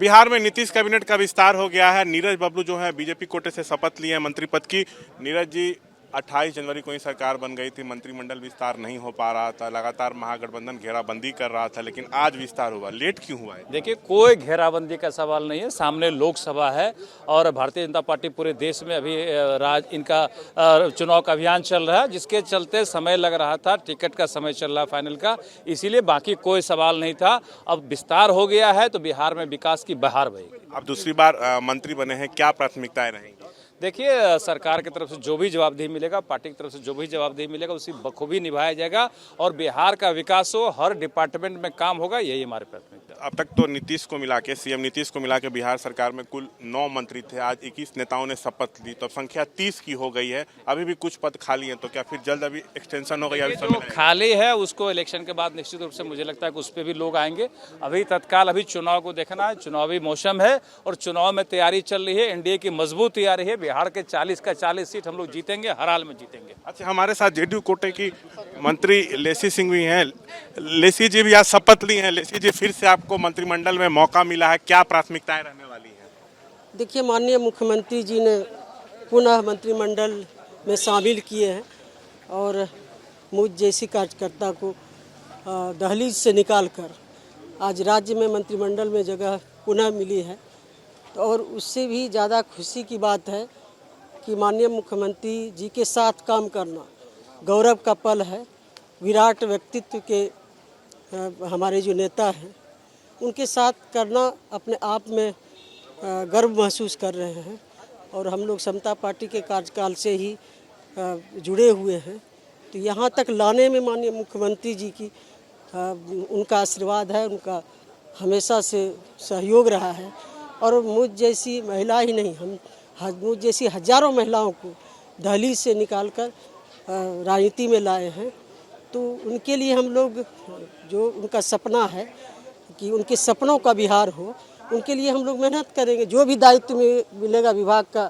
बिहार में नीतीश कैबिनेट का विस्तार हो गया है। नीरज बबलू जो है बीजेपी कोटे से शपथ लिए हैं मंत्री पद की। नीरज जी, 28 जनवरी को ही सरकार बन गई थी, मंत्रिमंडल विस्तार नहीं हो पा रहा था, लगातार महागठबंधन घेराबंदी कर रहा था, लेकिन आज विस्तार हुआ। लेट क्यों हुआ है? देखिए, कोई घेराबंदी का सवाल नहीं है। सामने लोकसभा है और भारतीय जनता पार्टी पूरे देश में अभी इनका चुनाव का अभियान चल रहा है, जिसके चलते समय लग रहा था। टिकट का समय चल रहा है फाइनल का, इसीलिए बाकी कोई सवाल नहीं था। अब विस्तार हो गया है तो बिहार में विकास की बहार बहेगी। अब दूसरी बार मंत्री बने हैं, क्या प्राथमिकताएं रहेंगी? देखिए, सरकार की तरफ से जो भी जवाबदेही मिलेगा, पार्टी की तरफ से जो भी जवाबदेही मिलेगा, उसी बखूबी निभाया जाएगा और बिहार का विकास हो, हर डिपार्टमेंट में काम होगा, यही हमारी प्राथमिकता है। अब तक तो नीतीश को मिला के, सीएम नीतीश को मिला के बिहार सरकार में कुल 9 मंत्री थे। आज 21 नेताओं ने शपथ ली, तो संख्या 30 की हो गई है। अभी भी कुछ पद खाली हैं, तो क्या फिर जल्द अभी एक्सटेंशन हो गई? अभी जो खाली है उसको इलेक्शन के बाद निश्चित रूप से मुझे लगता है कि उस पर भी लोग आएंगे। अभी तत्काल अभी चुनाव को देखना है, चुनावी मौसम है और चुनाव में तैयारी चल रही है। एनडीए की मजबूत तैयारी है। बिहार के 40 का 40 सीट हम लोग जीतेंगे, हर हाल में जीतेंगे। अच्छा, हमारे साथ जेडीयू कोटे की मंत्री लेसी सिंह भी हैं। लेसी जी भी आज शपथ ली हैं। लेसी जी, फिर से आपको मंत्रिमंडल में मौका मिला है, क्या प्राथमिकताएं रहने वाली हैं? देखिए, माननीय मुख्यमंत्री जी ने पुनः मंत्रिमंडल में शामिल किए हैं और मुझ जैसी कार्यकर्ता को दहलीज से निकालकर आज राज्य में मंत्रिमंडल में जगह पुनः मिली है। तो और उससे भी ज़्यादा खुशी की बात है कि माननीय मुख्यमंत्री जी के साथ काम करना गौरव का पल है। विराट व्यक्तित्व के हमारे जो नेता हैं, उनके साथ करना अपने आप में गर्व महसूस कर रहे हैं और हम लोग समता पार्टी के कार्यकाल से ही जुड़े हुए हैं। तो यहाँ तक लाने में माननीय मुख्यमंत्री जी की उनका आशीर्वाद है, उनका हमेशा से सहयोग रहा है। और मुझ जैसी महिला ही नहीं, मुझ जैसी हजारों महिलाओं को दहलीज से निकालकर राजनीति में लाए हैं। तो उनके लिए हम लोग, जो उनका सपना है कि उनके सपनों का बिहार हो, उनके लिए हम लोग मेहनत करेंगे। जो भी दायित्व मिलेगा विभाग का,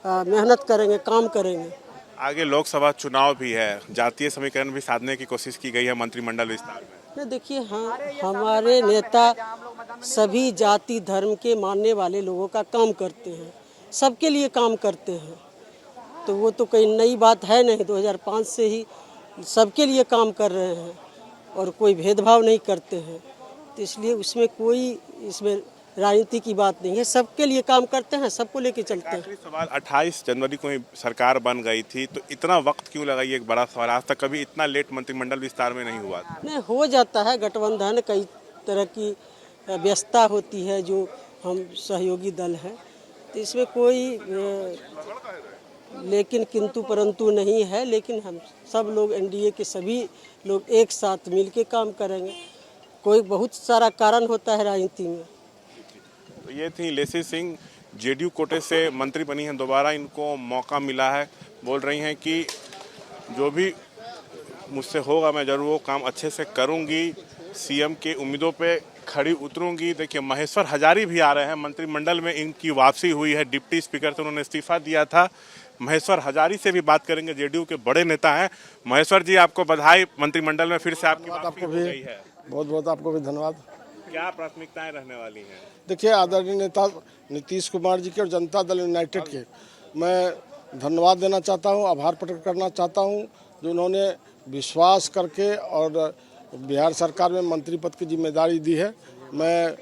मेहनत करेंगे, काम करेंगे। आगे लोकसभा चुनाव भी है, जातीय समीकरण भी साधने की कोशिश की गई है मंत्रिमंडल विस्तार में। नहीं, देखिए, हाँ, हमारे नेता सभी जाति धर्म के मानने वाले लोगों का काम करते हैं, सबके लिए काम करते हैं। तो वो तो कोई नई बात है नहीं, 2005 से ही सबके लिए काम कर रहे हैं और कोई भेदभाव नहीं करते हैं। तो इसलिए उसमें कोई इसमें राजनीति की बात नहीं है, सबके लिए काम करते हैं, सबको लेके चलते हैं। आखिरी सवाल, 28 जनवरी को ही सरकार बन गई थी, तो इतना वक्त क्यों लगा? ये एक बड़ा सवाल। आज तक कभी इतना लेट मंत्रिमंडल विस्तार में नहीं हुआ। नहीं, हो जाता है, गठबंधन कई तरह की व्यस्तता होती है, जो हम सहयोगी दल हैं, तो इसमें कोई लेकिन किंतु परंतु नहीं है। लेकिन हम सब लोग, एनडीए के सभी लोग एक साथ मिलके काम करेंगे। कोई बहुत सारा कारण होता है राजनीति में। तो ये थी लेसी सिंह, जेडीयू कोटे से मंत्री बनी हैं, दोबारा इनको मौका मिला है। बोल रही हैं कि जो भी मुझसे होगा मैं जरूर वो काम अच्छे से करूंगी, सीएम के उम्मीदों पे खड़ी उतरूंगी। देखिए, महेश्वर हजारी भी आ रहे हैं मंत्रिमंडल में, इनकी वापसी हुई है। डिप्टी स्पीकर से उन्होंने इस्तीफा दिया था। महेश्वर हजारी से भी बात करेंगे, जेडीयू के बड़े नेता हैं। महेश्वर जी, आपको बधाई, मंत्रिमंडल में फिर से आपकी वापसी हो गई है। बहुत बहुत आपको भी धन्यवाद। क्या प्राथमिकताएं रहने वाली हैं? देखिए, आदरणीय नेता नीतीश कुमार जी के और जनता दल यूनाइटेड के मैं धन्यवाद देना चाहता हूं, आभार प्रकट करना चाहता हूं, जो उन्होंने विश्वास करके और बिहार सरकार में मंत्री पद की जिम्मेदारी दी है। मैं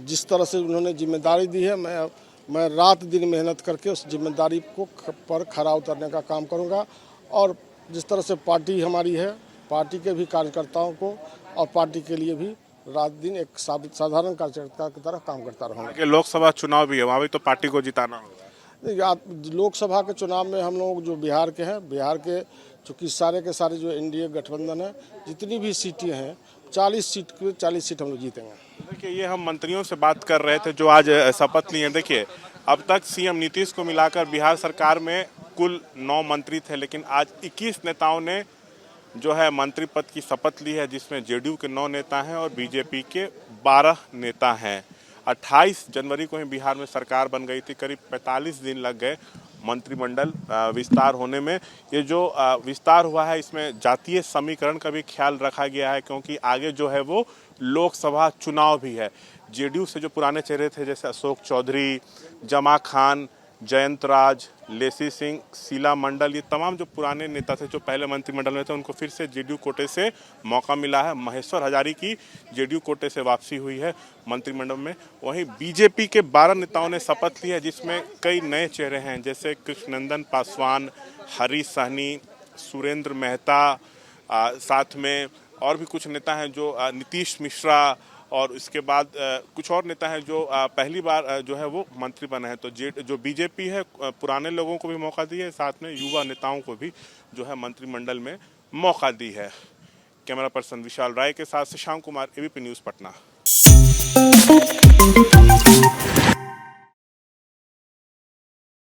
जिस तरह से उन्होंने जिम्मेदारी दी है, मैं रात दिन मेहनत करके उस जिम्मेदारी को पर खरा उतरने का काम करूँगा। और जिस तरह से पार्टी हमारी है, पार्टी के भी कार्यकर्ताओं को और पार्टी के लिए भी रात दिन एक साधारण कार्यकर्ता की तरह काम करता रहूँगा। लोकसभा चुनाव भी है, वहाँ भी तो पार्टी को जिताना होगा। लोकसभा के चुनाव में हम लोग जो बिहार के हैं, बिहार के चूँकि सारे के सारे जो एनडीए गठबंधन है, जितनी भी सीटें हैं, 40 सीट हम लोग जीतेंगे। देखिए, ये हम मंत्रियों से बात कर रहे थे जो आज शपथ लिए हैं। देखिए, अब तक सीएम नीतीश को मिलाकर बिहार सरकार में कुल 9 मंत्री थे, लेकिन आज 21 नेताओं ने जो है मंत्री पद की शपथ ली है, जिसमें जेडीयू के 9 नेता हैं और बीजेपी के 12 नेता हैं। 28 जनवरी को ही बिहार में सरकार बन गई थी, करीब 45 दिन लग गए मंत्रिमंडल विस्तार होने में। ये जो विस्तार हुआ है इसमें जातीय समीकरण का भी ख्याल रखा गया है, क्योंकि आगे जो है वो लोकसभा चुनाव भी है। जेडीयू से जो पुराने चेहरे थे जैसे अशोक चौधरी, जमा खान, जयंत राज, लेसी सिंह, शीला मंडल, ये तमाम जो पुराने नेता थे जो पहले मंत्रिमंडल में थे, उनको फिर से जेडीयू कोटे से मौका मिला है। महेश्वर हजारी की जेडीयू कोटे से वापसी हुई है मंत्रिमंडल में। वहीं बीजेपी के 12 नेताओं ने शपथ ली है, जिसमें कई नए चेहरे हैं जैसे कृष्णनंदन पासवान, हरीश सहनी, सुरेंद्र मेहता, साथ में और भी कुछ नेता हैं जो नीतीश मिश्रा, और इसके बाद कुछ और नेता हैं जो पहली बार जो है वो मंत्री बने हैं। तो जो बीजेपी है पुराने लोगों को भी मौका दी है, साथ में युवा नेताओं को भी जो है मंत्रिमंडल में मौका दी है। कैमरा पर्सन विशाल राय के साथ शशांक कुमार, एबीपी न्यूज़, पटना।